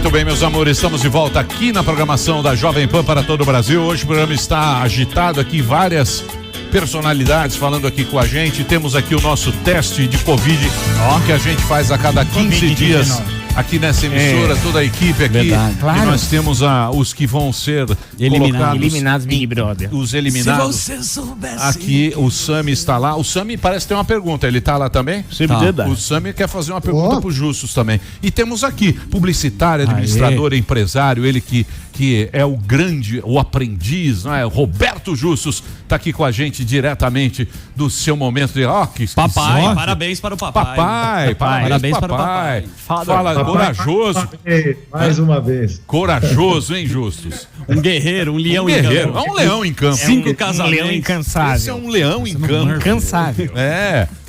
Muito bem, meus amores, estamos de volta aqui na programação da Jovem Pan para todo o Brasil. Hoje o programa está agitado aqui, várias personalidades falando aqui com a gente. Temos aqui o nosso teste de Covid, que a gente faz a cada 15 dias aqui nessa emissora, toda a equipe aqui. Claro. E nós temos os que vão ser eliminados Big Brother. Os eliminados. Se você soubesse. Aqui o Sami está lá. O Sami parece ter uma pergunta. Ele está lá também? O Sami quer fazer uma pergunta para os Justus também. E temos aqui publicitário, administrador, empresário, ele que é o aprendiz, não é? Roberto Justus está aqui com a gente diretamente do seu momento de papai, parabéns para o papai. Parabéns para o papai. Fala, corajoso. Mais uma vez. Corajoso, hein, Justus? Um guerreiro, um leão em campo. Um leão em campo. 5 casamentos. Um leão incansável. Esse é um leão em campo. Incansável.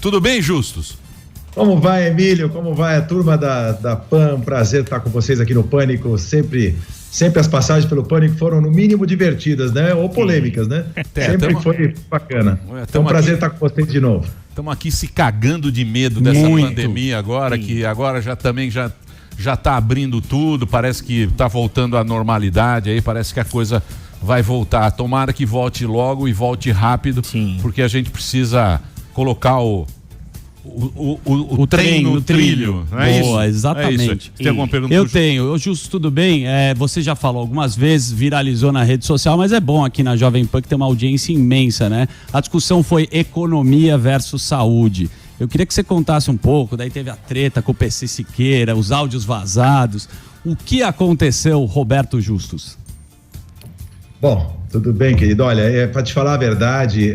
Tudo bem, Justus? Como vai, Emílio? Como vai a turma da PAN? Um prazer estar com vocês aqui no Pânico. Sempre as passagens pelo Pânico foram no mínimo divertidas, né? Ou polêmicas, né? Sempre foi bacana. Então, prazer estar com vocês de novo. Estamos aqui se cagando de medo dessa pandemia agora, que agora já está abrindo tudo, parece que está voltando à normalidade, aí parece que a coisa vai voltar. Tomara que volte logo e volte rápido, porque a gente precisa colocar o trem no trilho. Não é Boa, isso? exatamente. Tem alguma pergunta? Eu tenho. Justo, tudo bem? Você já falou algumas vezes, viralizou na rede social, mas é bom aqui na Jovem Pan que tem uma audiência imensa, né? A discussão foi economia versus saúde. Eu queria que você contasse um pouco, daí teve a treta com o PC Siqueira, os áudios vazados. O que aconteceu, Roberto Justus? Bom, tudo bem, querido. Olha, para te falar a verdade,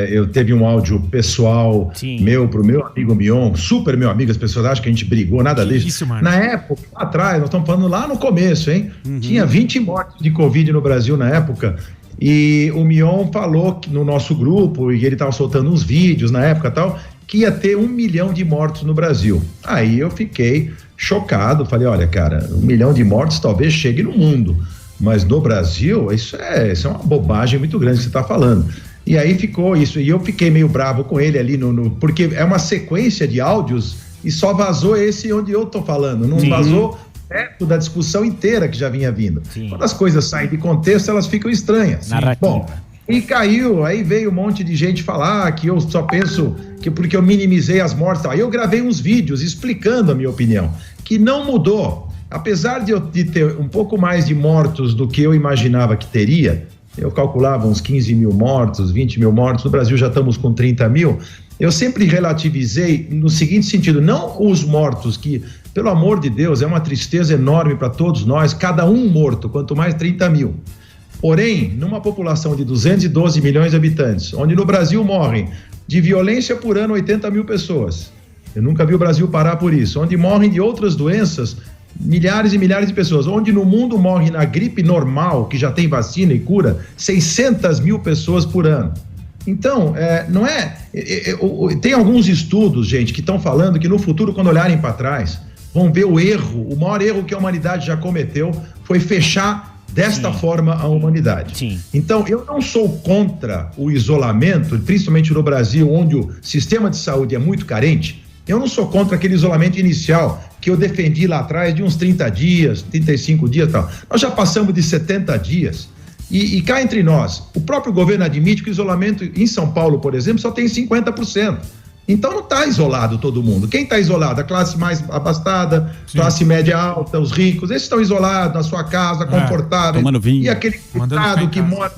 eu teve um áudio pessoal meu pro meu amigo Mion, super meu amigo, as pessoas acham que a gente brigou, nada disso. Isso, mano. Na época, lá atrás, nós estamos falando lá no começo, hein? Tinha 20 mortes de Covid no Brasil na época, e o Mion falou no nosso grupo, e ele estava soltando uns vídeos na época e tal, que ia ter 1 milhão de mortos no Brasil. Aí eu fiquei chocado, falei, olha, cara, 1 milhão de mortos talvez chegue no mundo. Mas no Brasil, isso é uma bobagem muito grande que você está falando. E aí ficou isso, e eu fiquei meio bravo com ele ali, porque é uma sequência de áudios e só vazou esse onde eu tô falando, não vazou perto da discussão inteira que já vinha vindo. Quando as coisas saem de contexto, elas ficam estranhas. Bom, e caiu, aí veio um monte de gente falar que eu só penso que porque eu minimizei as mortes. Aí eu gravei uns vídeos explicando a minha opinião, que não mudou. Apesar de ter um pouco mais de mortos do que eu imaginava que teria, eu calculava uns 15 mil mortos, 20 mil mortos, no Brasil já estamos com 30 mil, eu sempre relativizei no seguinte sentido, não os mortos, que, pelo amor de Deus, é uma tristeza enorme para todos nós, cada um morto, quanto mais 30 mil. Porém, numa população de 212 milhões de habitantes, onde no Brasil morrem de violência por ano 80 mil pessoas, eu nunca vi o Brasil parar por isso, onde morrem de outras doenças milhares e milhares de pessoas, onde no mundo morre na gripe normal, que já tem vacina e cura, 600 mil pessoas por ano. Então, não tem alguns estudos, gente, que estão falando que no futuro, quando olharem para trás, vão ver o maior erro que a humanidade já cometeu foi fechar desta forma a humanidade. Então, eu não sou contra o isolamento, principalmente no Brasil, onde o sistema de saúde é muito carente. Eu não sou contra aquele isolamento inicial que eu defendi lá atrás de uns 30 dias, 35 dias e tal. Nós já passamos de 70 dias. E cá entre nós, o próprio governo admite que o isolamento em São Paulo, por exemplo, só tem 50%. Então não está isolado todo mundo. Quem está isolado? A classe mais abastada, classe média alta, os ricos, esses estão isolados na sua casa, confortáveis. Tomando vinho. E aquele coitado que mora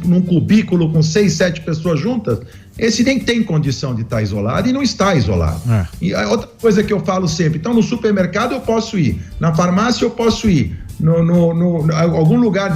num cubículo com 6, 7 pessoas juntas, esse nem tem condição de estar isolado e não está isolado. E a outra coisa que eu falo sempre, então no supermercado eu posso ir, na farmácia eu posso ir, algum lugar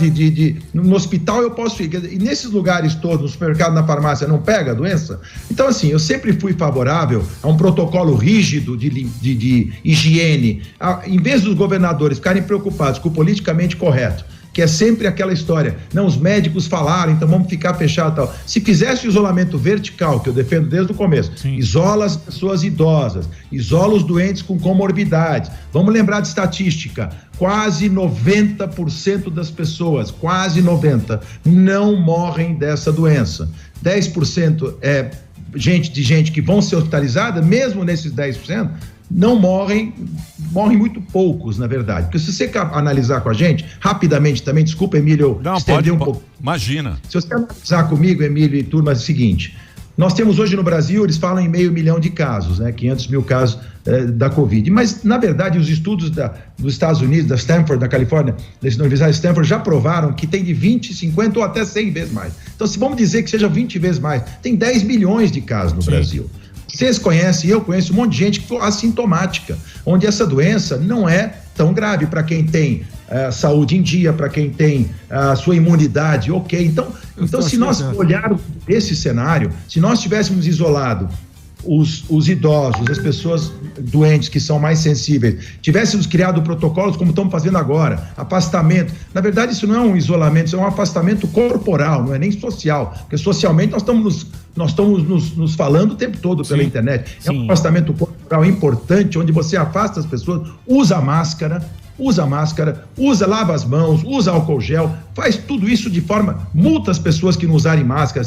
no hospital eu posso ir, e nesses lugares todos, no supermercado, na farmácia, não pega a doença? Então assim, eu sempre fui favorável a um protocolo rígido de higiene, em vez dos governadores ficarem preocupados com o politicamente correto, que é sempre aquela história, não, os médicos falaram, então vamos ficar fechados e tal. Se fizesse o isolamento vertical, que eu defendo desde o começo, isola as pessoas idosas, isola os doentes com comorbidades. Vamos lembrar de estatística, quase 90% das pessoas, quase 90%, não morrem dessa doença. 10% é gente que vão ser hospitalizadas, mesmo nesses 10%, não morrem muito poucos, na verdade. Porque se você analisar com a gente, rapidamente também, desculpa, Emílio, eu estendi um pouco. Imagina. Se você analisar comigo, Emílio e turma, é o seguinte: nós temos hoje no Brasil, eles falam em 500 mil de casos, né? 500 mil casos da Covid. Mas, na verdade, os estudos dos Estados Unidos, da Stanford, da Califórnia, da Universidade de Stanford, já provaram que tem de 20, 50 ou até 100 vezes mais. Então, se vamos dizer que seja 20 vezes mais, tem 10 milhões de casos no Brasil. Vocês conhecem, eu conheço um monte de gente assintomática, onde essa doença não é tão grave para quem tem saúde em dia, para quem tem a sua imunidade, ok. Então se nós olharmos esse cenário, se nós tivéssemos isolado os idosos, as pessoas doentes que são mais sensíveis, tivéssemos criado protocolos como estamos fazendo agora, afastamento. Na verdade, isso não é um isolamento, isso é um afastamento corporal, não é nem social, porque socialmente nós estamos nos falando o tempo todo pela internet. É um afastamento corporal importante, onde você afasta as pessoas, lava as mãos, usa álcool gel, faz tudo isso de forma, multa as pessoas que não usarem máscara,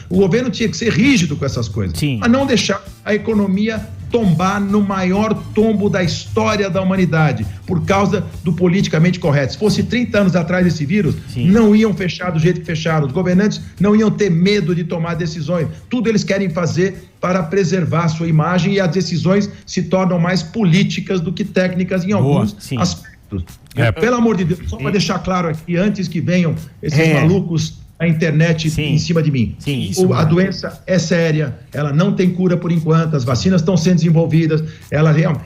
o governo tinha que ser rígido com essas coisas, mas não deixar a economia tombar no maior tombo da história da humanidade, por causa do politicamente correto. Se fosse 30 anos atrás desse vírus, não iam fechar do jeito que fecharam, os governantes não iam ter medo de tomar decisões, tudo eles querem fazer para preservar a sua imagem, e as decisões se tornam mais políticas do que técnicas em alguns aspectos. Pelo amor de Deus, só para deixar claro aqui, antes que venham esses malucos na internet em cima de mim. A doença é séria, ela não tem cura por enquanto, as vacinas estão sendo desenvolvidas,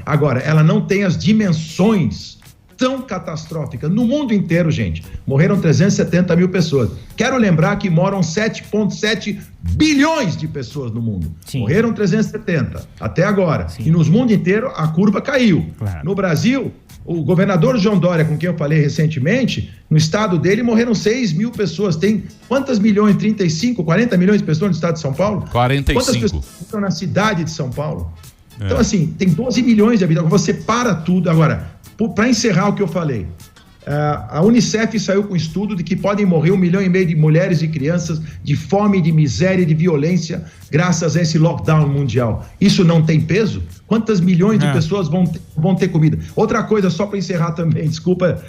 agora, ela não tem as dimensões tão catastróficas. No mundo inteiro, gente, morreram 370 mil pessoas. Quero lembrar que moram 7,7 bilhões de pessoas no mundo. Morreram 370 até agora. E no mundo inteiro a curva caiu. No Brasil, o governador João Dória, com quem eu falei recentemente, no estado dele morreram 6 mil pessoas. Tem quantas milhões? 35, 40 milhões de pessoas no estado de São Paulo? 45. Quantas pessoas estão na cidade de São Paulo? Então, assim, tem 12 milhões de habitantes. Você para tudo. Agora, para encerrar o que eu falei, a Unicef saiu com um estudo de que podem morrer 1,5 milhão de mulheres e crianças de fome, de miséria e de violência graças a esse lockdown mundial. Isso não tem peso? Quantas milhões de pessoas vão ter comida? Outra coisa, só para encerrar também, desculpa,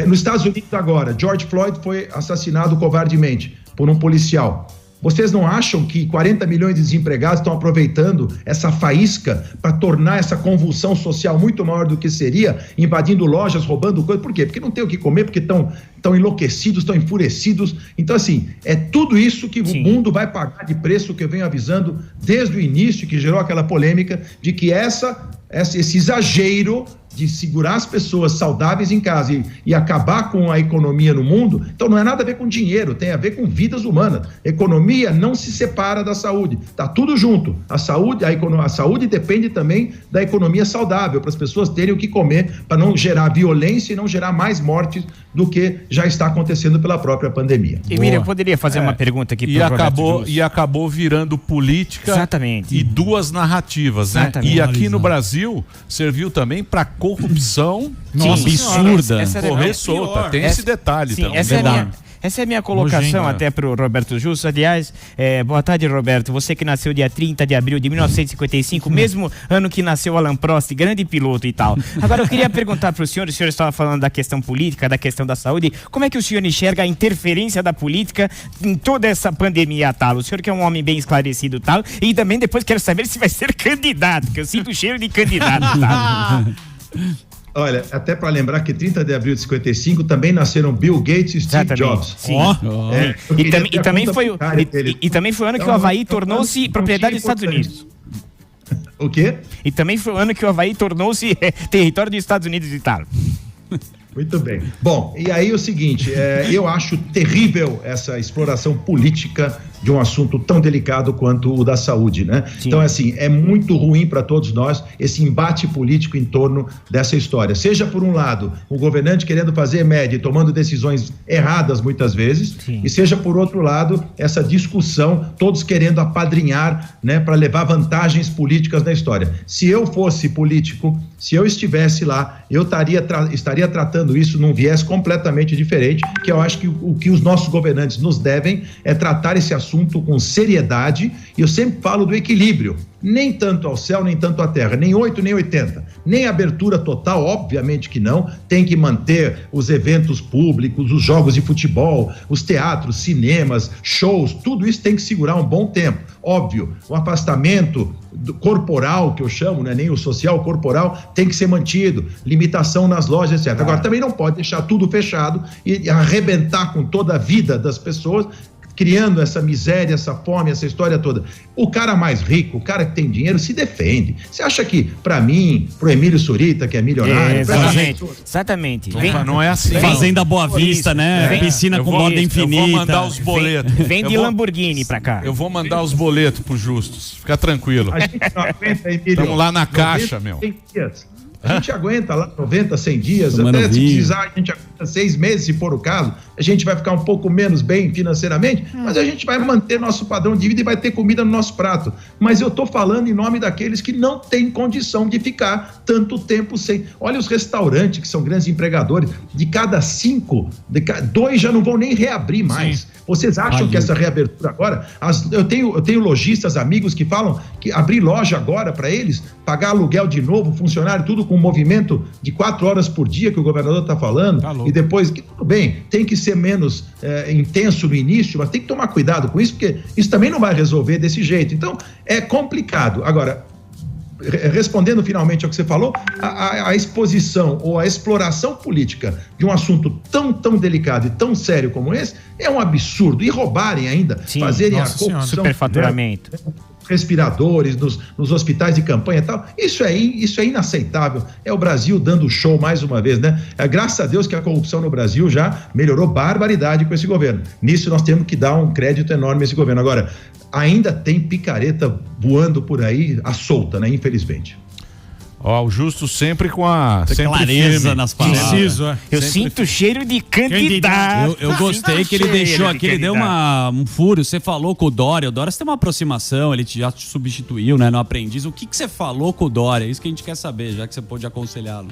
nos Estados Unidos agora, George Floyd foi assassinado covardemente por um policial. Vocês não acham que 40 milhões de desempregados estão aproveitando essa faísca para tornar essa convulsão social muito maior do que seria, invadindo lojas, roubando coisas? Por quê? Porque não tem o que comer, porque estão enlouquecidos, estão enfurecidos. Então, assim, é tudo isso que o mundo vai pagar de preço, que eu venho avisando desde o início, que gerou aquela polêmica de que esse exagero de segurar as pessoas saudáveis em casa e acabar com a economia no mundo, então não é nada a ver com dinheiro, tem a ver com vidas humanas. Economia não se separa da saúde, tá tudo junto. A saúde depende também da economia saudável, para as pessoas terem o que comer, para não gerar violência e não gerar mais mortes do que já está acontecendo pela própria pandemia. Emílio, eu poderia fazer uma pergunta aqui para o E acabou virando política. Exatamente. E duas narrativas, né? Exatamente. E aqui no Brasil serviu também para corrupção absurda. Correr solta. Tem esse detalhe também. Essa é a minha colocação até para o Roberto Justo. Aliás, boa tarde, Roberto. Você que nasceu dia 30 de abril de 1955, mesmo ano que nasceu Alan Prost, grande piloto e tal. Agora, eu queria perguntar para o senhor estava falando da questão política, da questão da saúde, como é que o senhor enxerga a interferência da política em toda essa pandemia, tal? O senhor que é um homem bem esclarecido, tal, e também depois quero saber se vai ser candidato, que eu sinto o cheiro de candidato, tal. Olha, até para lembrar que 30 de abril de 55 também nasceram Bill Gates e Steve Jobs. E também foi o ano que o Havaí tornou-se propriedade dos Estados Unidos. O quê? E também foi o ano que o Havaí tornou-se território dos Estados Unidos e tal. Muito bem. Bom, e aí o seguinte, eu acho terrível essa exploração política de um assunto tão delicado quanto o da saúde, né? Sim. Então, assim, é muito ruim para todos nós esse embate político em torno dessa história. Seja, por um lado, o governante querendo fazer média e tomando decisões erradas muitas vezes, e seja, por outro lado, essa discussão, todos querendo apadrinhar, né, para levar vantagens políticas na história. Se eu fosse político, se eu estivesse lá, eu estaria tratando isso num viés completamente diferente, que eu acho que o que os nossos governantes nos devem é tratar esse assunto com seriedade, e eu sempre falo do equilíbrio. nem tanto ao céu, nem tanto à terra, nem 8, nem 80, nem abertura total, obviamente que não, tem que manter os eventos públicos, os jogos de futebol, os teatros, cinemas, shows, tudo isso tem que segurar um bom tempo, óbvio, o afastamento corporal, que eu chamo, né, nem o social, corporal, tem que ser mantido, limitação nas lojas, etc. Agora, também não pode deixar tudo fechado e arrebentar com toda a vida das pessoas, criando essa miséria, essa fome, essa história toda. O cara mais rico, o cara que tem dinheiro, se defende. Você acha que, pra mim, pro Emílio Surita, que é milionário... Exatamente. Não é assim. Fazenda Boa Vista, né? Piscina com borda infinita. Eu vou mandar os boletos. Vem de Lamborghini pra cá. Eu vou mandar os boletos pros justos. Fica tranquilo. A gente não aguenta, Emílio. Estamos lá na caixa, 90, meu. 100 dias. A gente aguenta lá 90, 100 dias, Tomando até vinho. se precisar, a gente aguenta 6 meses, se for o caso. A gente vai ficar um pouco menos bem financeiramente, mas a gente vai manter nosso padrão de vida e vai ter comida no nosso prato. Mas eu tô falando em nome daqueles que não têm condição de ficar tanto tempo sem. Olha os restaurantes, que são grandes empregadores, de cada 5, 2 já não vão nem reabrir mais. Sim. Vocês acham que essa reabertura agora... Eu tenho lojistas, amigos que falam que abrir loja agora para eles, pagar aluguel de novo, funcionário, tudo com um movimento de 4 horas por dia que o governador está falando, e depois, tudo bem, tem que ser menos intenso no início, mas tem que tomar cuidado com isso, porque isso também não vai resolver desse jeito. Então, é complicado. Agora, respondendo finalmente ao que você falou, a exposição ou a exploração política de um assunto tão delicado e tão sério como esse é um absurdo. E roubarem ainda, fazerem a corrupção, superfaturamento, respiradores nos hospitais de campanha e tal, isso é inaceitável. É o Brasil dando show mais uma vez, né? Graças a Deus que a corrupção no Brasil já melhorou barbaridade com esse governo. Nisso nós temos que dar um crédito enorme a esse governo. Agora, ainda tem picareta voando por aí à solta, né? Infelizmente. Ó, o Justo sempre com a clareza firme nas palavras. Preciso, eu sinto cheiro de candidato. Eu gostei que ele deixou aqui, ele deu um furo. Você falou com o Dória. O Dória, você tem uma aproximação, ele já te substituiu, né, no Aprendiz. O que você falou com o Dória? É isso que a gente quer saber, já que você pôde aconselhá-lo.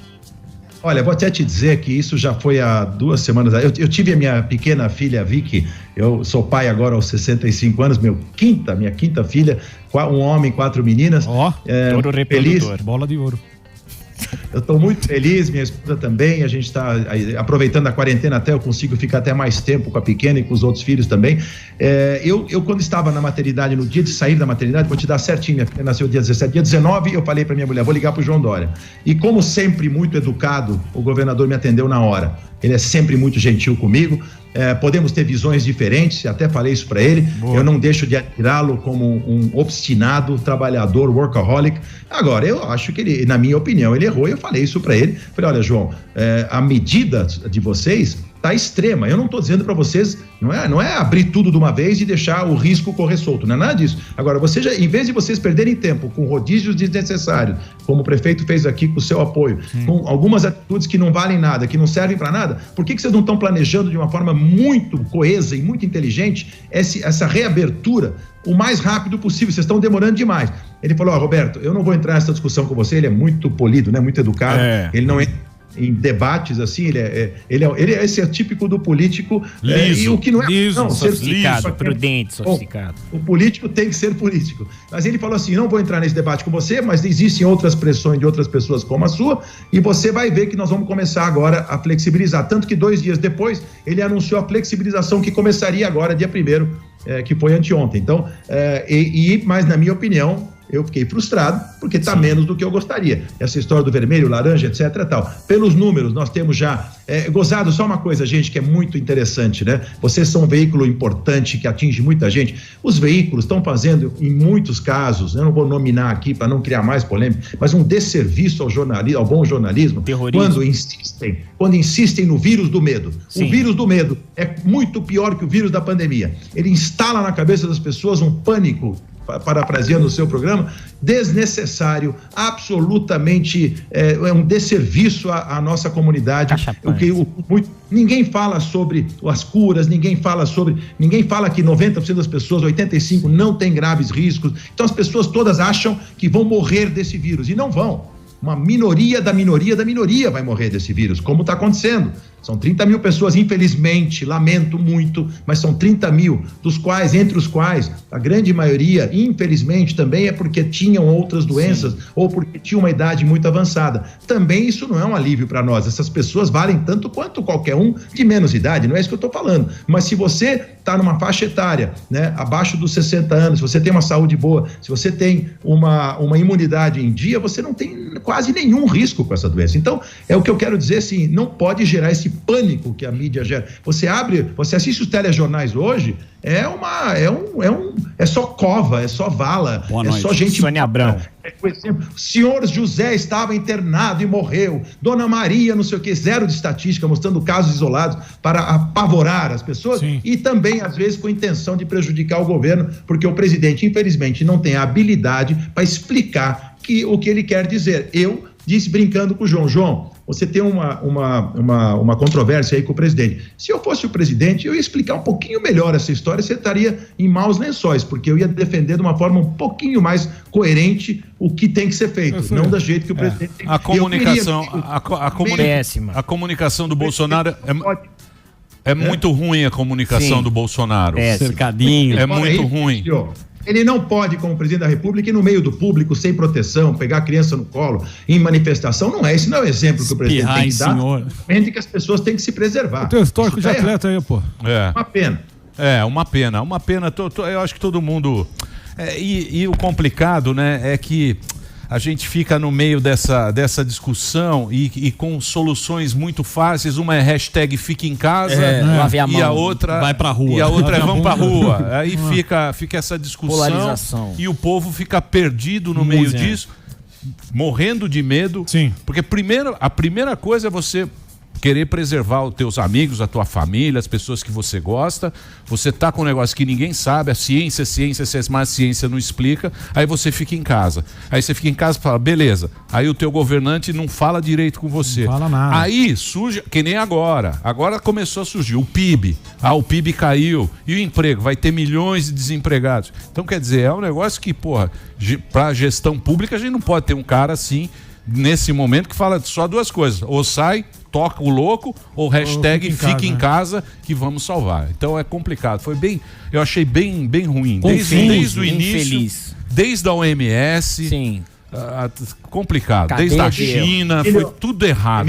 Olha, vou até te dizer que isso já foi há 2 semanas. Eu tive a minha pequena filha, Vicky. Eu sou pai agora aos 65 anos, minha quinta filha, um homem, 4 meninas. Ó, touro reprodutor. Bola de ouro. Eu estou muito feliz, minha esposa também, a gente está aproveitando a quarentena até, eu consigo ficar até mais tempo com a pequena e com os outros filhos também. Eu quando estava na maternidade, no dia de sair da maternidade, vou te dar certinho, minha filha nasceu dia 17, dia 19, eu falei para minha mulher, vou ligar para o João Dória. E como sempre muito educado, o governador me atendeu na hora. Ele é sempre muito gentil comigo, podemos ter visões diferentes, até falei isso para ele. Boa. Eu não deixo de admirá-lo como um obstinado, trabalhador, workaholic. Agora, eu acho que ele, na minha opinião, ele errou e eu falei isso para ele. Falei, olha, João, a medida de vocês tá extrema. Eu não estou dizendo para vocês, não é abrir tudo de uma vez e deixar o risco correr solto, não é nada disso. Agora, em vez de vocês perderem tempo com rodízios desnecessários, como o prefeito fez aqui com o seu apoio, com algumas atitudes que não valem nada, que não servem para nada, por que vocês não estão planejando de uma forma muito coesa e muito inteligente essa reabertura o mais rápido possível? Vocês estão demorando demais. Ele falou, Roberto, eu não vou entrar nessa discussão com você, ele é muito polido, né? Muito educado, ele não entra em debates assim, esse é típico do político liso, e o que não é liso, sofisticado, prudente, sofisticado. O político tem que ser político. Mas ele falou assim, não vou entrar nesse debate com você, mas existem outras pressões de outras pessoas como a sua, e você vai ver que nós vamos começar agora a flexibilizar. Tanto que 2 dias depois, ele anunciou a flexibilização que começaria agora, dia 1º, que foi anteontem. Então, mas na minha opinião, eu fiquei frustrado, porque está menos do que eu gostaria. Essa história do vermelho, laranja, etc. tal. Pelos números, nós temos já gozado. Só uma coisa, gente, que é muito interessante, né? Vocês são um veículo importante que atinge muita gente. Os veículos estão fazendo, em muitos casos, eu não vou nominar aqui para não criar mais polêmica, mas um desserviço ao bom jornalismo, quando insistem no vírus do medo. Sim. O vírus do medo é muito pior que o vírus da pandemia. Ele instala na cabeça das pessoas um pânico, parafraseando o seu programa, desnecessário, absolutamente um desserviço à nossa comunidade. Ninguém fala sobre as curas, ninguém fala que 90% das pessoas, 85% não tem graves riscos. Então as pessoas todas acham que vão morrer desse vírus e não vão. Uma minoria da minoria da minoria vai morrer desse vírus, como está acontecendo. São 30 mil pessoas, infelizmente, lamento muito, mas são 30 mil, entre os quais a grande maioria, infelizmente, também é porque tinham outras doenças ou porque tinham uma idade muito avançada. Também isso não é um alívio para nós. Essas pessoas valem tanto quanto qualquer um de menos idade, não é isso que eu estou falando. Mas se você está numa faixa etária, né, abaixo dos 60 anos, se você tem uma saúde boa, se você tem uma imunidade em dia, você não tem quase nenhum risco com essa doença. Então, é o que eu quero dizer, assim, não pode gerar esse pânico que a mídia gera. Você assiste os telejornais hoje, é só cova, é só vala, só gente... Sônia Abrão. Por exemplo, o senhor José estava internado e morreu, Dona Maria, não sei o que, zero de estatística, mostrando casos isolados para apavorar as pessoas. Sim. E também, às vezes, com intenção de prejudicar o governo, porque o presidente, infelizmente, não tem a habilidade para explicar o que ele quer dizer. Eu disse brincando com o João, você tem uma controvérsia aí com o presidente. Se eu fosse o presidente, eu ia explicar um pouquinho melhor essa história, você estaria em maus lençóis, porque eu ia defender de uma forma um pouquinho mais coerente o que tem que ser feito, não do jeito que o presidente tem. A comunicação do Bolsonaro é muito ruim, a comunicação do Bolsonaro. Cercadinho. É muito ruim. Ele não pode, como presidente da República, ir no meio do público, sem proteção, pegar a criança no colo, em manifestação. Esse não é o exemplo que o presidente tem que dar. Mente que as pessoas têm que se preservar. O teu histórico de atleta aí, pô. Uma pena. Uma pena. Eu acho que todo mundo... E o complicado, né, é que a gente fica no meio dessa discussão e com soluções muito fáceis. Uma é hashtag fica em casa e a outra vai pra rua. E a outra é vamos pra rua. Aí fica essa discussão. Polarização. E o povo fica perdido no meio disso, morrendo de medo. Sim. Porque a primeira coisa é você querer preservar os teus amigos, a tua família, as pessoas que você gosta. Você tá com um negócio que ninguém sabe, a ciência, mas a ciência não explica, aí você fica em casa. Aí você fica em casa e fala, beleza. Aí o teu governante não fala direito com você. Não fala nada. Aí surge, que nem agora. Agora começou a surgir o PIB. O PIB caiu. E o emprego? Vai ter milhões de desempregados. Então, quer dizer, é um negócio que, pra gestão pública, a gente não pode ter um cara assim, nesse momento, que fala só duas coisas. Ou sai, toca o louco, ou hashtag fica em casa que vamos salvar. Então é complicado. Eu achei bem ruim. Desde o início, desde a OMS. Sim. Complicado. Desde a China, Emílio, foi tudo errado.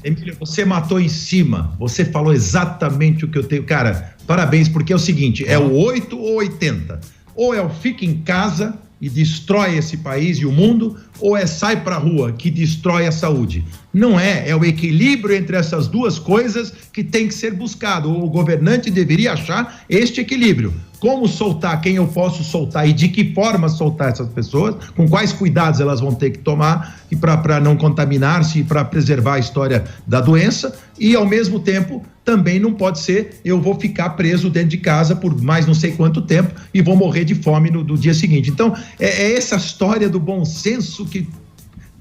Emílio, você matou em cima. Você falou exatamente o que eu tenho. Cara, parabéns, porque é o seguinte, é o 8 ou 80. Ou é o fica em casa e destrói esse país e o mundo, ou é sai pra rua, que destrói a saúde. Não é o equilíbrio entre essas duas coisas que tem que ser buscado. O governante deveria achar este equilíbrio. Como soltar quem eu posso soltar e de que forma soltar essas pessoas, com quais cuidados elas vão ter que tomar e para não contaminar-se e para preservar a história da doença, e ao mesmo tempo também não pode ser eu vou ficar preso dentro de casa por mais não sei quanto tempo e vou morrer de fome no dia seguinte. Então é essa história do bom senso que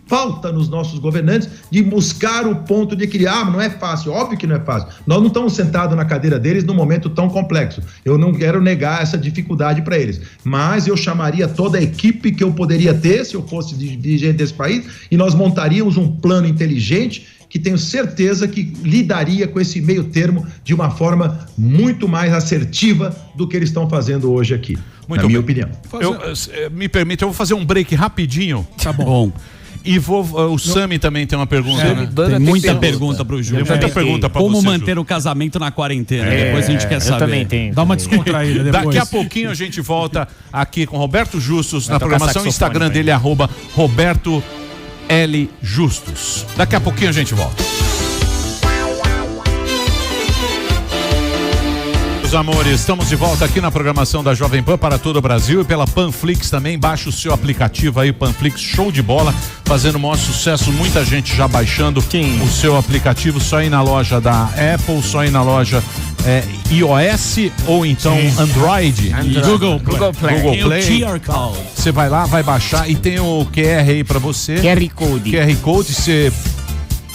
falta nos nossos governantes, de buscar o ponto de equilíbrio. Não é fácil, óbvio que não é fácil. Nós não estamos sentados na cadeira deles num momento tão complexo. Eu não quero negar essa dificuldade para eles, mas eu chamaria toda a equipe que eu poderia ter se eu fosse dirigente desse país e nós montaríamos um plano inteligente que tenho certeza que lidaria com esse meio termo de uma forma muito mais assertiva do que eles estão fazendo hoje aqui, na minha opinião. Me permite, eu vou fazer um break rapidinho. Tá bom. E o Sami também tem uma pergunta, né? Tem muita pergunta pro Júlio. Tem muita pergunta pra Como você, manter Ju. o casamento na quarentena? Depois a gente quer saber. Também tenho. Dá uma descontraída depois. Daqui a pouquinho a gente volta aqui com Roberto Justus, na tocar programação. O saxofone Instagram dele é @Roberto L. Justus. Daqui a pouquinho a gente volta. Meus amores, estamos de volta aqui na programação da Jovem Pan para todo o Brasil e pela Panflix também. Baixa o seu aplicativo aí, Panflix, show de bola, fazendo o maior sucesso, muita gente já baixando o seu aplicativo, só ir na loja da Apple, só ir na loja iOS ou então Android. Google Play. Você vai lá, vai baixar e tem o QR aí para você. QR Code, você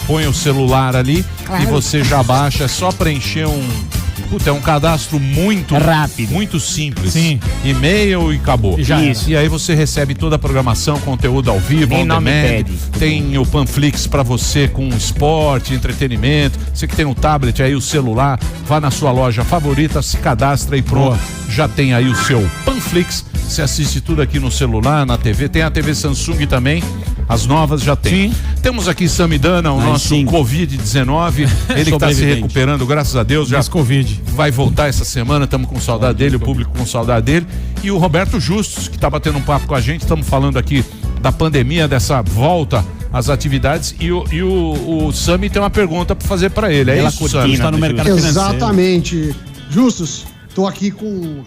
põe o celular ali e você já baixa, é só preencher Puta, é um cadastro muito rápido, muito simples. Sim. E-mail e acabou. Isso. E aí você recebe toda a programação, conteúdo ao vivo, on demand. Tem o Panflix pra você com esporte, entretenimento. Você que tem um tablet aí, o celular, vá na sua loja favorita, se cadastra e pronto. Já tem aí o seu Panflix. Você assiste tudo aqui no celular, na TV. Tem a TV Samsung também. As novas já tem. Sim. Temos aqui Samidana, o nosso Covid-19. Ele que está se recuperando, graças a Deus. Já Covid. Vai voltar essa semana, estamos com saudade dele, o público com saudade dele. E o Roberto Justus, que está batendo um papo com a gente. Estamos falando aqui da pandemia, dessa volta às atividades. E o Sami tem uma pergunta para fazer para ele. É isso, Sami? Está no mercado financeiro. Exatamente. Justus, tô aqui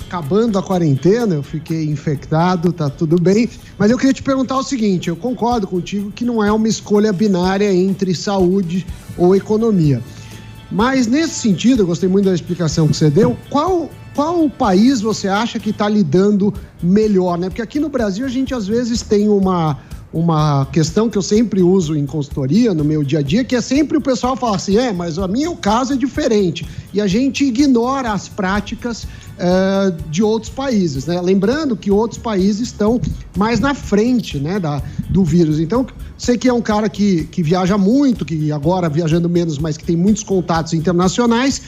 acabando a quarentena, eu fiquei infectado, tá tudo bem. Mas eu queria te perguntar o seguinte, eu concordo contigo que não é uma escolha binária entre saúde ou economia. Mas nesse sentido, eu gostei muito da explicação que você deu, qual país você acha que está lidando melhor, né? Porque aqui no Brasil a gente às vezes tem uma questão que eu sempre uso em consultoria, no meu dia a dia, que é sempre o pessoal falar assim, mas o meu caso é diferente. E a gente ignora as práticas de outros países, né? Lembrando que outros países estão mais na frente, né, do vírus. Então, sei que é um cara que viaja muito, que agora viajando menos, mas que tem muitos contatos internacionais.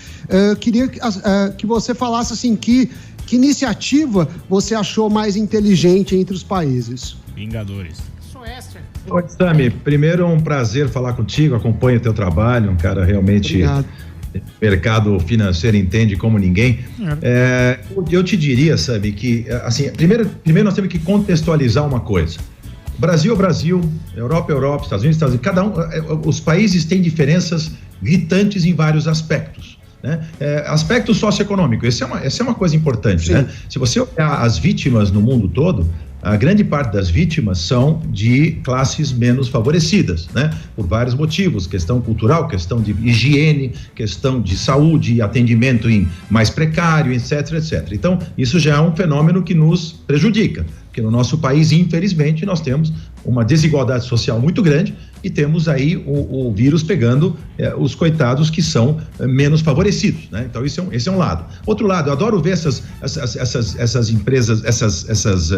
Queria que você falasse assim, que iniciativa você achou mais inteligente entre os países? Vingadores. Oi, Sami, primeiro é um prazer falar contigo, acompanho o teu trabalho, um cara realmente mercado financeiro entende como ninguém. Eu te diria, Sami, que assim, primeiro nós temos que contextualizar uma coisa. Brasil é Brasil, Europa é Europa, Estados Unidos, cada um, os países têm diferenças gritantes em vários aspectos, né? Aspecto socioeconômico, essa é uma coisa importante, né? Se você olhar as vítimas no mundo todo, a grande parte das vítimas são de classes menos favorecidas, né? Por vários motivos, questão cultural, questão de higiene, questão de saúde, atendimento mais precário, etc, etc. Então, isso já é um fenômeno que nos prejudica, porque no nosso país, infelizmente, nós temos uma desigualdade social muito grande e temos aí o vírus pegando os coitados que são menos favorecidos, né? Então esse é um lado. Outro lado, eu adoro ver essas empresas, essas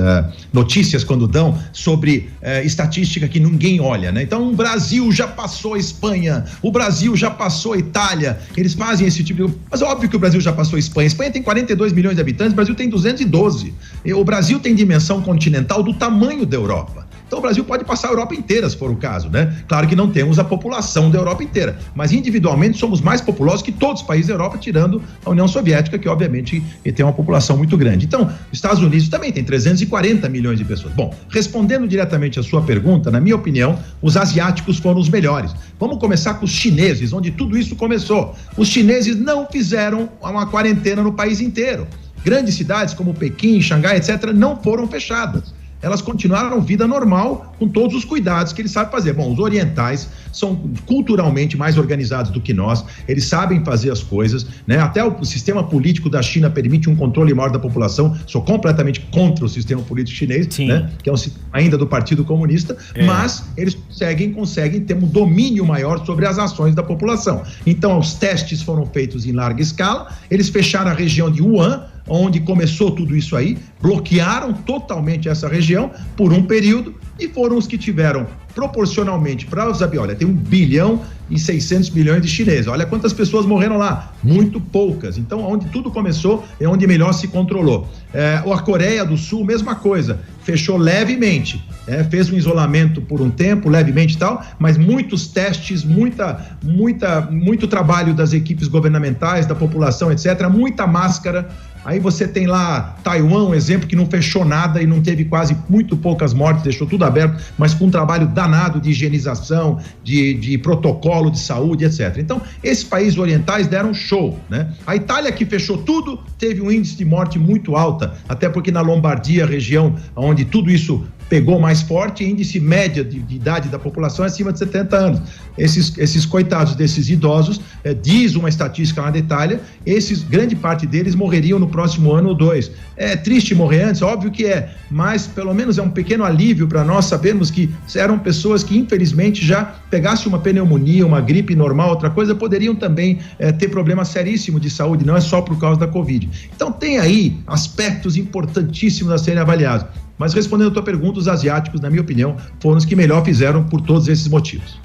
notícias quando dão sobre estatística que ninguém olha, né? Então o Brasil já passou a Espanha, o Brasil já passou a Itália, eles fazem esse tipo de... Mas é óbvio que o Brasil já passou a Espanha. A Espanha tem 42 milhões de habitantes, o Brasil tem 212. O Brasil tem dimensão continental do tamanho da Europa. Então o Brasil pode passar a Europa inteira, se for o caso, né? Claro que não temos a população da Europa inteira, mas individualmente somos mais populosos que todos os países da Europa, tirando a União Soviética, que obviamente tem uma população muito grande. Então, Estados Unidos também tem 340 milhões de pessoas. Bom, respondendo diretamente a sua pergunta, na minha opinião, os asiáticos foram os melhores. Vamos começar com os chineses, onde tudo isso começou. Os chineses não fizeram uma quarentena no país inteiro. Grandes cidades como Pequim, Xangai, etc., não foram fechadas. Elas continuaram vida normal com todos os cuidados que eles sabem fazer. Bom, os orientais são culturalmente mais organizados do que nós, eles sabem fazer as coisas, né? Até o sistema político da China permite um controle maior da população. Sou completamente contra o sistema político chinês, né? Que é um sistema ainda do Partido Comunista, mas eles conseguem ter um domínio maior sobre as ações da população. Então, os testes foram feitos em larga escala, eles fecharam a região de Wuhan, onde começou tudo isso aí, bloquearam totalmente essa região por um período e foram os que tiveram proporcionalmente para os olha, tem 1,6 bilhão de chineses, olha quantas pessoas morreram lá, muito poucas. Então, onde tudo começou é onde melhor se controlou. A Coreia do Sul, mesma coisa, fechou levemente, fez um isolamento por um tempo, levemente e tal, mas muitos testes, muito trabalho das equipes governamentais, da população, etc., muita máscara. Aí você tem lá Taiwan, um exemplo que não fechou nada e não teve muito poucas mortes, deixou tudo aberto, mas com um trabalho danado de higienização, de protocolo de saúde, etc. Então, esses países orientais deram show, né? A Itália, que fechou tudo, teve um índice de morte muito alta, até porque na Lombardia, região onde tudo isso pegou mais forte, índice média de idade da população é acima de 70 anos. Esses coitados desses idosos, diz uma estatística lá da Itália, grande parte deles morreriam no próximo ano ou 2. É triste morrer antes, óbvio que é, mas pelo menos é um pequeno alívio para nós sabermos que eram pessoas que infelizmente já pegasse uma pneumonia, uma gripe normal, outra coisa, poderiam também ter problema seríssimo de saúde, não é só por causa da Covid. Então tem aí aspectos importantíssimos a serem avaliados. Mas respondendo a tua pergunta, os asiáticos, na minha opinião, foram os que melhor fizeram por todos esses motivos.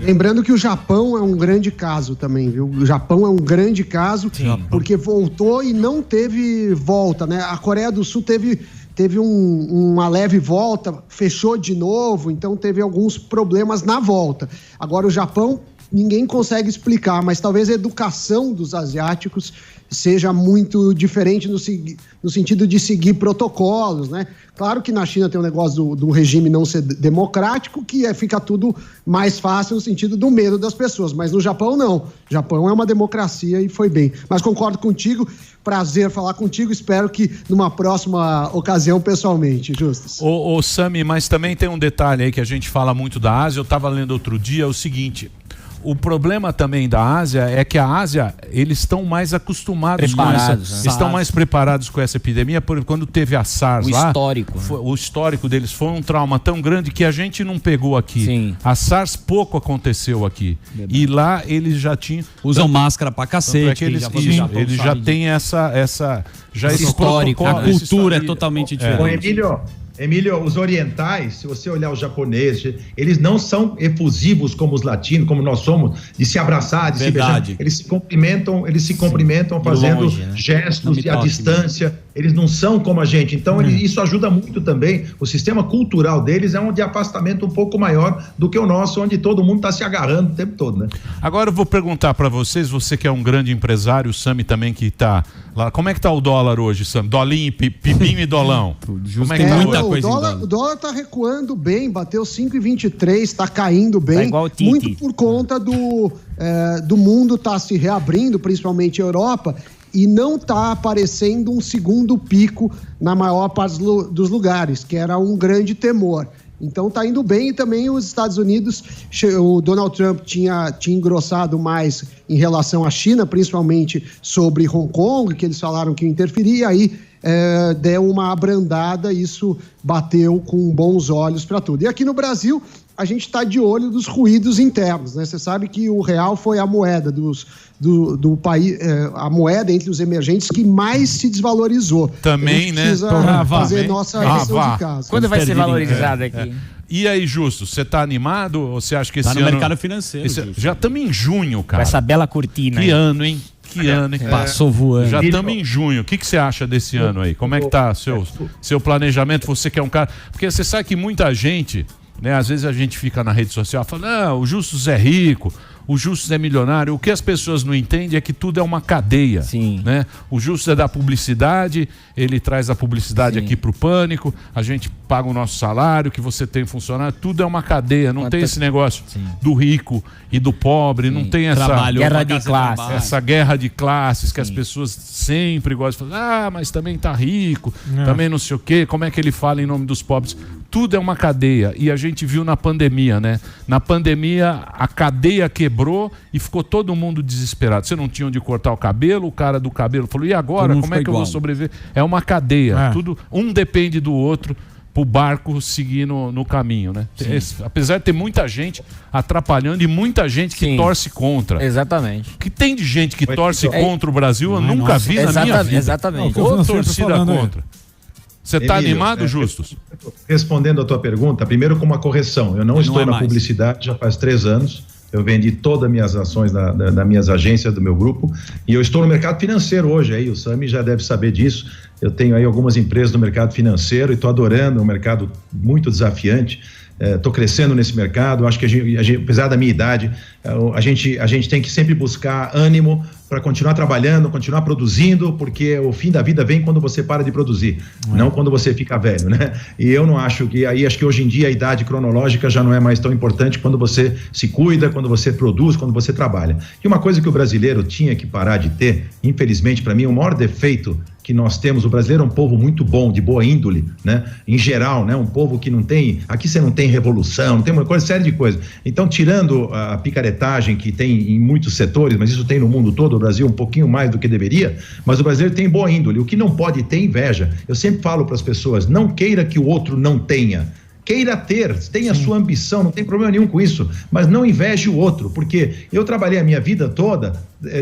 Lembrando que o Japão é um grande caso também, viu? O Japão é um grande caso, porque voltou e não teve volta, né? A Coreia do Sul teve uma leve volta, fechou de novo, então teve alguns problemas na volta. Agora o Japão, ninguém consegue explicar, mas talvez a educação dos asiáticos seja muito diferente no sentido de seguir protocolos, né? Claro que na China tem um negócio do regime não ser democrático, que fica tudo mais fácil no sentido do medo das pessoas, mas no Japão não. O Japão é uma democracia e foi bem. Mas concordo contigo, prazer falar contigo, espero que numa próxima ocasião pessoalmente, Justus. Ô Sami, mas também tem um detalhe aí que a gente fala muito da Ásia, eu estava lendo outro dia, é o seguinte... O problema também da Ásia é que a Ásia, eles estão mais acostumados com essa, estão mais preparados com essa epidemia, porque quando teve a SARS o histórico deles foi um trauma tão grande que a gente não pegou aqui. Sim. A SARS pouco aconteceu aqui. Verdade. E lá eles já tinham... Usam máscara pra cacete. Eles já têm essa esse histórico. A cultura é totalmente diferente. Emílio, os orientais, se você olhar os japoneses, eles não são efusivos como os latinos, como nós somos, de se abraçar, de se beijar. Eles se cumprimentam fazendo longe, né? Gestos à distância. Eles não são como a gente. Então, isso ajuda muito também. O sistema cultural deles é um de afastamento um pouco maior do que o nosso, onde todo mundo está se agarrando o tempo todo, né? Agora eu vou perguntar para vocês, você que é um grande empresário, o Sami também que está lá. Como é que está o dólar hoje, Sami? Dolinho, pipinho e dolão. Como é que tá? O dólar está recuando bem, bateu 5,23, está caindo bem, igual muito por conta do mundo estar se reabrindo, principalmente a Europa, e não está aparecendo um segundo pico na maior parte dos lugares, que era um grande temor. Então está indo bem, e também os Estados Unidos, o Donald Trump tinha engrossado mais em relação à China, principalmente sobre Hong Kong, que eles falaram que ia interferir, e aí deu uma abrandada, isso bateu com bons olhos para tudo. E aqui no Brasil, a gente está de olho dos ruídos internos, né? Você sabe que o real foi a moeda do país, a moeda entre os emergentes que mais se desvalorizou. Também, né? Precisa fazer nossa lição de casa. Quando vai ser valorizado aqui? E aí, Justo, você tá animado ou você acha que esse ano... Tá no mercado financeiro. Já estamos em junho, cara. Com essa bela cortina. Que ano, hein? Que ano, hein? Passou voando. Já estamos em junho. O que você acha desse ano aí? Como é que tá seu planejamento? Você que é um cara... Porque você sabe que muita gente, né? Às vezes a gente fica na rede social falando, não, o Justus é rico, o Justus é milionário. O que as pessoas não entendem é que tudo é uma cadeia. Sim. Né? O Justus é da publicidade, ele traz a publicidade aqui pro Pânico, a gente paga o nosso salário, que você tem funcionário, tudo é uma cadeia, não tem esse negócio do rico e do pobre, não tem essa guerra de classes. Essa guerra de classes que as pessoas sempre gostam de falar, mas também tá rico, também não sei o quê, como é que ele fala em nome dos pobres? Tudo é uma cadeia, e a gente viu na pandemia, né? Na pandemia, a cadeia quebrou e ficou todo mundo desesperado. Você não tinha onde cortar o cabelo, o cara do cabelo falou, e agora? Como é que eu vou sobreviver? É uma cadeia, tudo, um depende do outro pro barco seguir no caminho, né? Apesar de ter muita gente atrapalhando e muita gente que torce contra. Exatamente. O que tem de gente que torce contra o Brasil, eu nunca vi na minha vida. Exatamente. Ou torcida contra. Você está animado, Justus? Respondendo a tua pergunta, primeiro com uma correção. Eu não estou na publicidade já faz 3 anos. Eu vendi todas as minhas ações das minhas agências, do meu grupo, e eu estou no mercado financeiro hoje, aí o Sami já deve saber disso. Eu tenho aí algumas empresas no mercado financeiro e estou adorando, é um mercado muito desafiante. Estou crescendo nesse mercado. Acho que a gente, apesar da minha idade, a gente tem que sempre buscar ânimo para continuar trabalhando, continuar produzindo, porque o fim da vida vem quando você para de produzir, não quando você fica velho, né? E eu não acho que acho que hoje em dia a idade cronológica já não é mais tão importante quando você se cuida, quando você produz, quando você trabalha. E uma coisa que o brasileiro tinha que parar de ter, infelizmente para mim, o maior defeito que nós temos, o brasileiro é um povo muito bom, de boa índole, né? Em geral, né? Um povo que não tem, aqui você não tem revolução, não tem uma série de coisas. Então, tirando a picaretagem que tem em muitos setores, mas isso tem no mundo todo, o Brasil um pouquinho mais do que deveria, mas o brasileiro tem boa índole. O que não pode ter inveja. Eu sempre falo para as pessoas, não queira que o outro não tenha. Queira ter, tenha sua ambição, não tem problema nenhum com isso, mas não inveje o outro, porque eu trabalhei a minha vida toda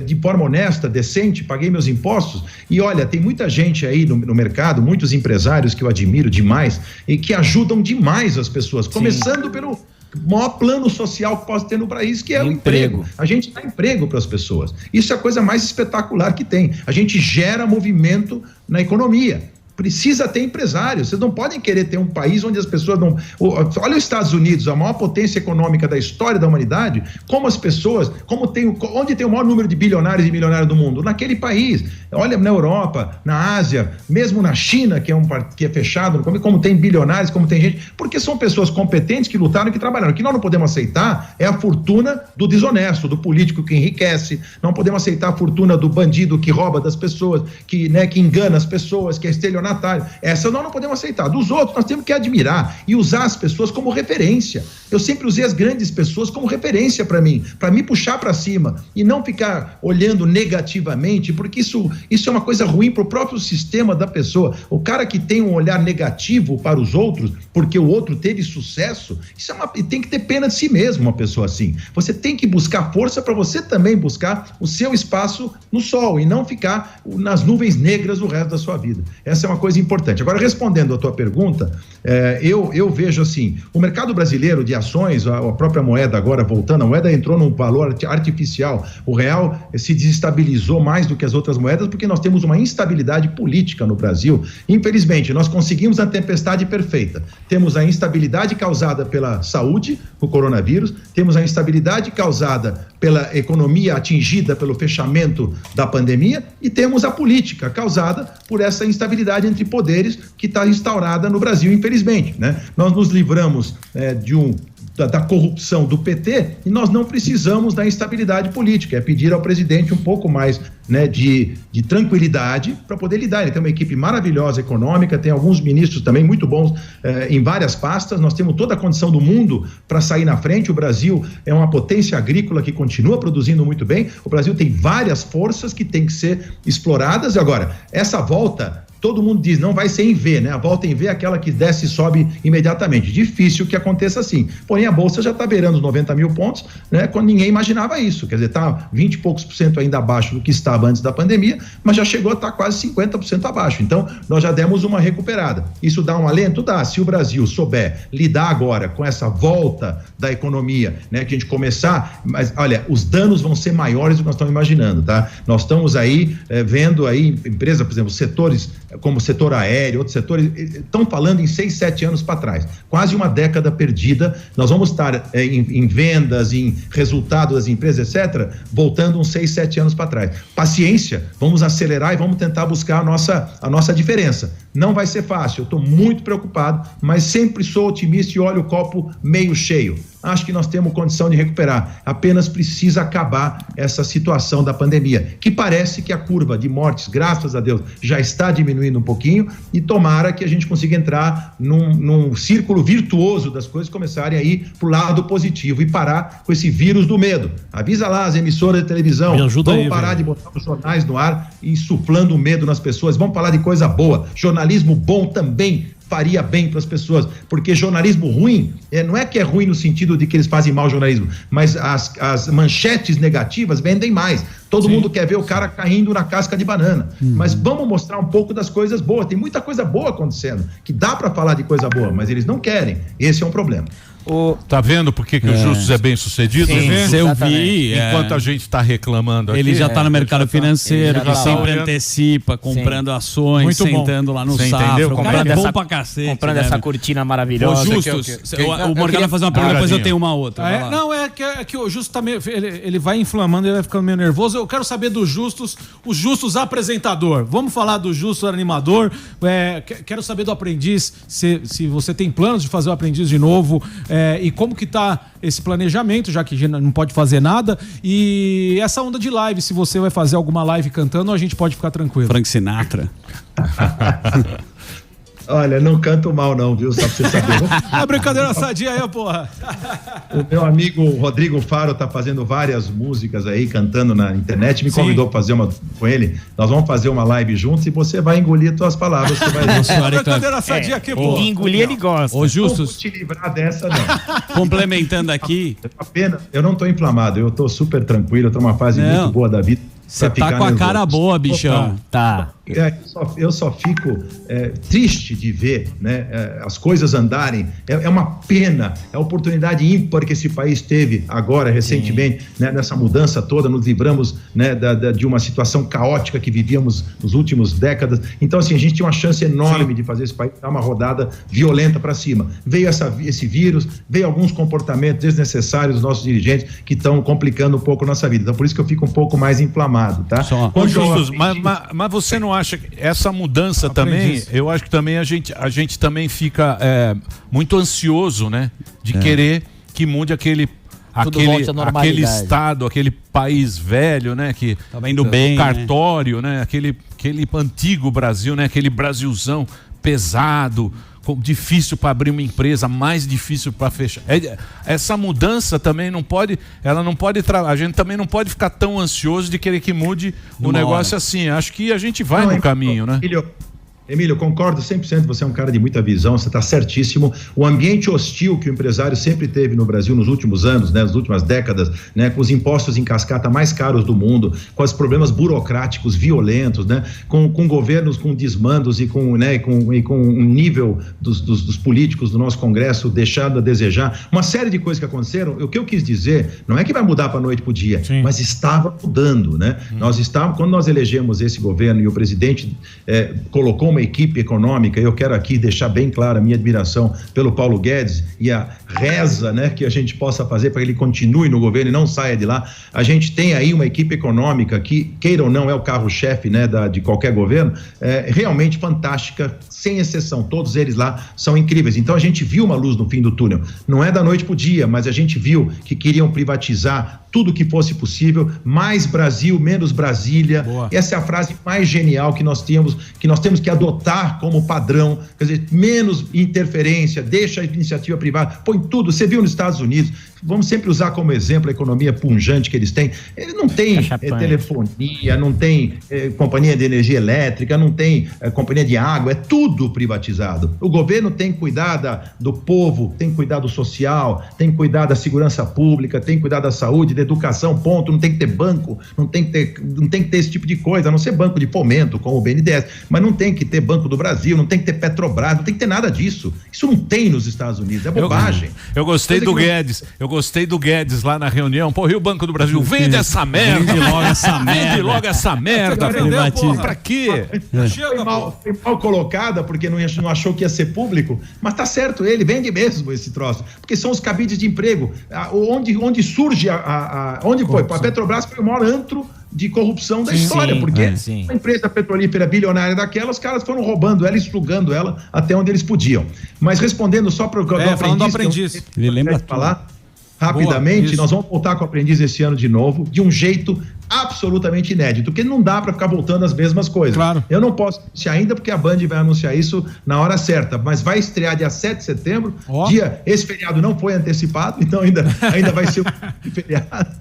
de forma honesta, decente, paguei meus impostos e olha, tem muita gente aí no mercado, muitos empresários que eu admiro demais e que ajudam demais as pessoas, começando pelo maior plano social que possa ter no país, que é o emprego. A gente dá emprego para as pessoas. Isso é a coisa mais espetacular que tem. A gente gera movimento na economia. Precisa ter empresários. Vocês não podem querer ter um país onde as pessoas não... Olha os Estados Unidos, a maior potência econômica da história da humanidade, como as pessoas, onde tem o maior número de bilionários e milionários do mundo? Naquele país. Olha na Europa, na Ásia, mesmo na China, que é fechado, como tem bilionários, como tem gente, porque são pessoas competentes que lutaram e que trabalharam. O que nós não podemos aceitar é a fortuna do desonesto, do político que enriquece, não podemos aceitar a fortuna do bandido que rouba das pessoas, que engana as pessoas, que é estelionatário. Essa nós não podemos aceitar. Dos outros, nós temos que admirar e usar as pessoas como referência. Eu sempre usei as grandes pessoas como referência para mim, para me puxar para cima e não ficar olhando negativamente, porque isso é uma coisa ruim para o próprio sistema da pessoa. O cara que tem um olhar negativo para os outros, porque o outro teve sucesso, tem que ter pena de si mesmo, uma pessoa assim. Você tem que buscar força para você também buscar o seu espaço no sol e não ficar nas nuvens negras o resto da sua vida. Essa é uma coisa importante. Agora, respondendo a tua pergunta, eu vejo assim, o mercado brasileiro de ações, a própria moeda agora voltando, a moeda entrou num valor artificial, o real se desestabilizou mais do que as outras moedas, porque nós temos uma instabilidade política no Brasil. Infelizmente, nós conseguimos a tempestade perfeita. Temos a instabilidade causada pela saúde, o coronavírus, temos a instabilidade causada pela economia atingida pelo fechamento da pandemia e temos a política causada por essa instabilidade entre poderes que está instaurada no Brasil, infelizmente, né? Nós nos livramos da corrupção do PT e nós não precisamos da instabilidade política, é pedir ao presidente um pouco mais, né, de tranquilidade para poder lidar. Ele tem uma equipe maravilhosa econômica, tem alguns ministros também muito bons em várias pastas, nós temos toda a condição do mundo para sair na frente. O Brasil é uma potência agrícola que continua produzindo muito bem, o Brasil tem várias forças que têm que ser exploradas. Agora, essa volta, todo mundo diz, não vai ser em V, né? A volta em V é aquela que desce e sobe imediatamente. Difícil que aconteça assim. Porém, a Bolsa já está beirando os 90 mil pontos, né? Quando ninguém imaginava isso. Quer dizer, está 20 e poucos % ainda abaixo do que estava antes da pandemia, mas já chegou a estar quase 50% abaixo. Então, nós já demos uma recuperada. Isso dá um alento? Dá. Se o Brasil souber lidar agora com essa volta da economia, né? Que a gente começar, mas olha, os danos vão ser maiores do que nós estamos imaginando, tá? Nós estamos aí vendo aí empresas, por exemplo, setores como o setor aéreo, outros setores, estão falando em 6, 7 anos para trás, quase uma década perdida. Nós vamos estar em vendas, em resultado das empresas, etc., voltando uns 6, 7 anos para trás. Paciência, vamos acelerar e vamos tentar buscar a nossa diferença. Não vai ser fácil, eu estou muito preocupado, mas sempre sou otimista e olho o copo meio cheio. Acho que nós temos condição de recuperar, apenas precisa acabar essa situação da pandemia, que parece que a curva de mortes, graças a Deus, já está diminuindo um pouquinho, e tomara que a gente consiga entrar num círculo virtuoso das coisas começarem a ir pro lado positivo e parar com esse vírus do medo. Avisa lá as emissoras de televisão, vamos parar de botar os jornais no ar e insuflando o medo nas pessoas, vamos falar de coisa boa. Jornalismo bom também faria bem para as pessoas, porque jornalismo ruim, não é que é ruim no sentido de que eles fazem mau jornalismo, mas as manchetes negativas vendem mais. Todo mundo quer ver o cara caindo na casca de banana. Mas vamos mostrar um pouco das coisas boas. Tem muita coisa boa acontecendo, que dá para falar de coisa boa, mas eles não querem. Esse é um problema. Tá vendo por que o Justus é bem sucedido? Sim, eu vi. Enquanto a gente está reclamando aqui. Ele já está no mercado financeiro, que sempre antecipa, comprando ações, muito sentando lá no safra. O cara é bom pra cacete. Comprando essa cortina maravilhosa. Ô, Justus, o Morgado vai fazer uma pergunta, depois eu tenho uma outra. Não, é que o Justus tá meio, ele vai inflamando, ele vai ficando meio nervoso. eu quero saber do Justus, o Justus apresentador. Vamos falar do Justus animador. Quero saber do Aprendiz, se você tem planos de fazer o Aprendiz de novo, e como que tá esse planejamento, já que não pode fazer nada, e essa onda de live, se você vai fazer alguma live cantando, a gente pode ficar tranquilo. Frank Sinatra. Olha, não canto mal não, viu? Só pra você saber. Brincadeira sadia aí, porra. O meu amigo Rodrigo Faro tá fazendo várias músicas aí, cantando na internet, me convidou pra fazer uma com ele. Nós vamos fazer uma live juntos e você vai engolir tuas palavras. Você vai... Brincadeira sadia aqui, porra. Engolir ele gosta. Ô, Justus. Não vou te livrar dessa, não. Complementando aqui. Apenas, eu não tô inflamado, eu tô super tranquilo, eu tô numa fase muito boa da vida. Você tá com a cara boa, bichão. Tá. Eu só fico triste de ver, né, as coisas andarem. É uma pena, é a oportunidade ímpar que esse país teve agora, recentemente, né, nessa mudança toda. Nos livramos, né, de uma situação caótica que vivíamos nos últimos décadas. Então, assim, a gente tinha uma chance enorme de fazer esse país dar uma rodada violenta para cima. Veio esse vírus, veio alguns comportamentos desnecessários dos nossos dirigentes que estão complicando um pouco a nossa vida. Então, por isso que eu fico um pouco mais inflamado. Tá? Ô, Justus, mas você não acha que essa mudança também, eu acho que também a gente também fica muito ansioso, né? De querer que mude aquele estado, aquele país velho, né? Que tá indo bem, cartório, né? Aquele antigo Brasil, né? Aquele Brasilzão pesado, difícil para abrir uma empresa, mais difícil para fechar. Essa mudança também não pode, a gente também não pode ficar tão ansioso de querer que mude o negócio assim. Acho que a gente vai no caminho, né? Emílio, eu concordo 100%, você é um cara de muita visão, você está certíssimo. O ambiente hostil que o empresário sempre teve no Brasil nos últimos anos, né, nas últimas décadas, né, com os impostos em cascata mais caros do mundo, com os problemas burocráticos violentos, né, com governos com desmandos e com um nível dos políticos do nosso Congresso deixando a desejar, uma série de coisas que aconteceram. O que eu quis dizer não é que vai mudar para noite para o dia, mas estava mudando, né? Quando nós elegemos esse governo e o presidente colocou uma equipe econômica, eu quero aqui deixar bem clara a minha admiração pelo Paulo Guedes e a reza, né, que a gente possa fazer para que ele continue no governo e não saia de lá. A gente tem aí uma equipe econômica que, queira ou não, é o carro-chefe, né, de qualquer governo, realmente fantástica, sem exceção, todos eles lá são incríveis. Então a gente viu uma luz no fim do túnel, não é da noite pro dia, mas a gente viu que queriam privatizar tudo que fosse possível, mais Brasil, menos Brasília. Boa. Essa é a frase mais genial que nós temos que adotar como padrão, quer dizer, menos interferência, deixa a iniciativa privada, põe tudo. Você viu nos Estados Unidos, vamos sempre usar como exemplo a economia punjante que eles têm. Eles não têm telefonia, não tem companhia de energia elétrica, não tem companhia de água, é tudo privatizado. O governo tem que cuidar do povo, tem que cuidar do social, tem que cuidar da segurança pública, tem que cuidar da saúde, da educação, ponto. Não tem que ter banco, não tem que ter esse tipo de coisa, a não ser banco de fomento, como o BNDES, mas não tem que ter Banco do Brasil, não tem que ter Petrobras, não tem que ter nada disso. Isso não tem nos Estados Unidos, é bobagem. Eu gostei do Guedes, lá na reunião. Pô, e o Banco do Brasil, vende essa merda. Vende logo essa merda. Vende logo essa merda. Pra quê? Foi mal colocada porque não achou que ia ser público, mas tá certo, ele vende mesmo esse troço, porque são os cabides de emprego, onde surge onde foi? A Petrobras foi o maior antro de corrupção da história, porque uma empresa petrolífera bilionária daquela, os caras foram roubando ela e sugando ela até onde eles podiam. Mas respondendo só para o Aprendiz, ele lembra de falar rapidamente. Boa, nós vamos voltar com o Aprendiz esse ano de novo, de um jeito absolutamente inédito, porque não dá para ficar voltando as mesmas coisas. Claro. Eu não posso anunciar ainda, porque a Band vai anunciar isso na hora certa, mas vai estrear dia 7 de setembro, esse feriado não foi antecipado, então ainda vai ser um dia de feriado.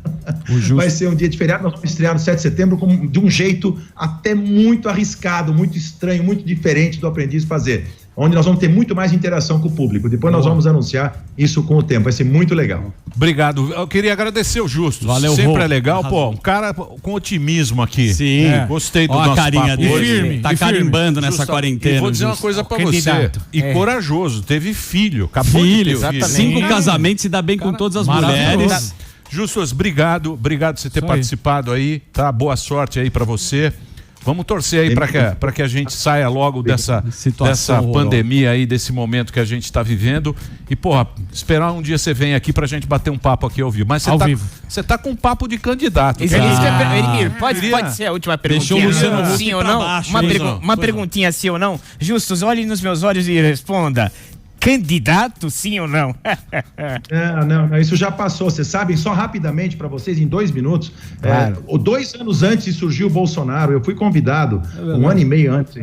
Vai ser um dia de feriado, nós vamos estrear no 7 de setembro de um jeito até muito arriscado, muito estranho, muito diferente do Aprendiz fazer, onde nós vamos ter muito mais interação com o público. Depois nós vamos anunciar isso com o tempo, vai ser muito legal. Obrigado, eu queria agradecer o Justus. Valeu, sempre é legal, pô, um cara com otimismo aqui. Sim. Gostei do nosso carinha papo hoje. firme. Tá carimbando nessa quarentena. E vou dizer uma coisa pra você, corajoso, teve filho, acabou filho, de ter filho. 5 casamentos, se dá bem com todas as mulheres. Justus, obrigado por você ter participado aí, tá? Boa sorte aí pra você. Vamos torcer aí para que a gente saia logo dessa pandemia aí, desse momento que a gente está vivendo. E, porra, esperar um dia você vem aqui pra gente bater um papo aqui ao vivo. Mas você tá com um papo de candidato. Pode ser a última perguntinha. Sim ou não? Uma perguntinha, sim ou não? Justus, olhe nos meus olhos e responda. Candidato, sim ou não? Não, isso já passou. Vocês sabem, só rapidamente para vocês, em 2 minutos. Claro. 2 anos antes de surgir o Bolsonaro, eu fui convidado, 1 ano e meio antes.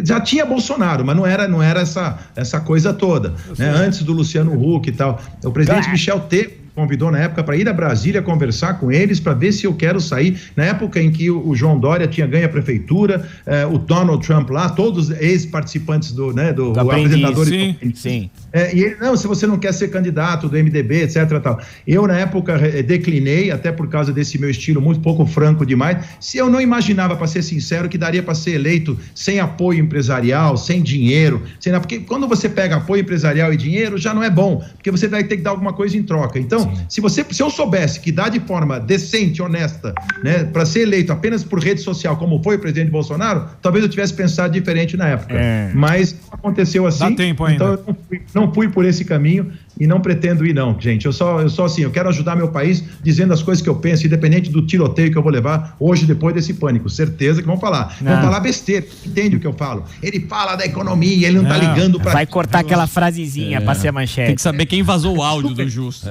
Já tinha Bolsonaro, mas não era essa coisa toda. Né? Antes do Luciano Huck e tal. O presidente Michel Temer convidou na época para ir a Brasília conversar com eles para ver se eu quero sair. Na época em que o João Dória tinha ganho a prefeitura, o Donald Trump lá, todos ex-participantes do apresentador. Sim. E ele, não, se você não quer ser candidato do MDB, etc. Tal. Eu, na época, declinei, até por causa desse meu estilo muito pouco franco demais. Se eu não imaginava, para ser sincero, que daria para ser eleito sem apoio empresarial, sem dinheiro, porque quando você pega apoio empresarial e dinheiro, já não é bom, porque você vai ter que dar alguma coisa em troca. Então, se eu soubesse que dá de forma decente, honesta, né, para ser eleito apenas por rede social, como foi o presidente Bolsonaro, talvez eu tivesse pensado diferente na época. Mas aconteceu assim. Dá tempo ainda. Então eu não fui por esse caminho e não pretendo ir, não, gente. Eu só assim, eu quero ajudar meu país dizendo as coisas que eu penso, independente do tiroteio que eu vou levar hoje, depois desse pânico. Certeza que vão falar. Vão falar besteira, entende o que eu falo? Ele fala da economia, ele não tá ligando pra... Vai cortar aquela frasezinha pra ser a manchete. Tem que saber quem vazou o áudio do Justo.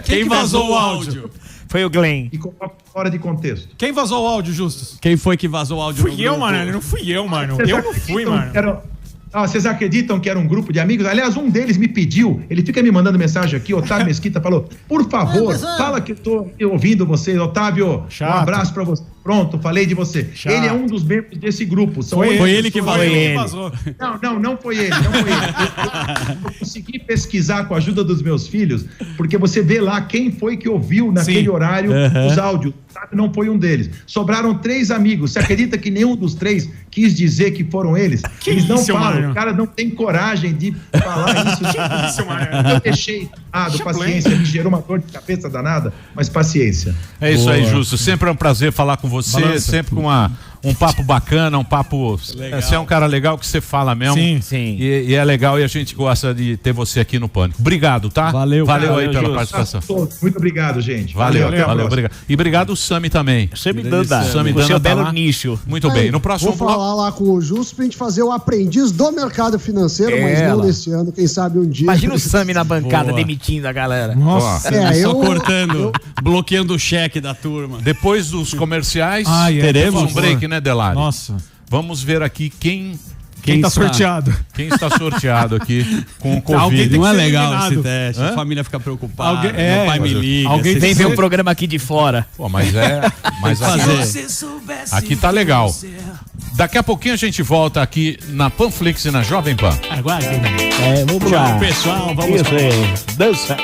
Quem vazou o áudio? Foi o Glenn. E fora de contexto. Quem vazou o áudio, Justus? Quem foi que vazou o áudio? Fui eu, mano. Não fui eu, mano. Eu não fui, mano. Vocês acreditam que era um grupo de amigos? Aliás, um deles me pediu, ele fica me mandando mensagem aqui, Otávio Mesquita falou, por favor, fala que eu tô ouvindo vocês, Otávio, um abraço pra você. Pronto, falei de você. Chato. Ele é um dos membros desse grupo. Foi ele que vazou. Não foi ele. Eu consegui pesquisar com a ajuda dos meus filhos, porque você vê lá quem foi que ouviu naquele horário os áudios. Não foi um deles. Sobraram 3 amigos. Você acredita que nenhum dos 3 quis dizer que foram eles? Eles não falam. Mano. O cara não tem coragem de falar isso. Mano. Eu deixei paciência, me gerou uma dor de cabeça danada, mas paciência. É isso aí, Justo. Sempre é um prazer falar com você, sempre com um papo bacana, um papo... Você é um cara legal que você fala mesmo. Sim. E é legal e a gente gosta de ter você aqui no Pânico. Obrigado, tá? Valeu aí pela participação. Muito obrigado, gente. Valeu. Obrigado. E obrigado o Sami também. Sami Danda. O seu belo nicho. Muito bem. No próximo Vou falar lá com o Justo pra gente fazer o aprendiz do mercado financeiro, mas não nesse ano, quem sabe um dia. Imagina o Sami na bancada demitindo a galera. Nossa. Só cortando, bloqueando o cheque da turma. Depois dos comerciais, teremos um break, né, Delari? Nossa. Vamos ver aqui quem tá sorteado. Quem está sorteado aqui com o Covid. Alguém não é legal eliminado. Esse teste. A família fica preocupada. Meu pai me liga. Alguém vem ver um programa aqui de fora. Pô, mas aqui tá legal. Daqui a pouquinho a gente volta aqui na Panflix e na Jovem Pan. Aguardem. Vamos lá. Tchau, pessoal. Vamos dança.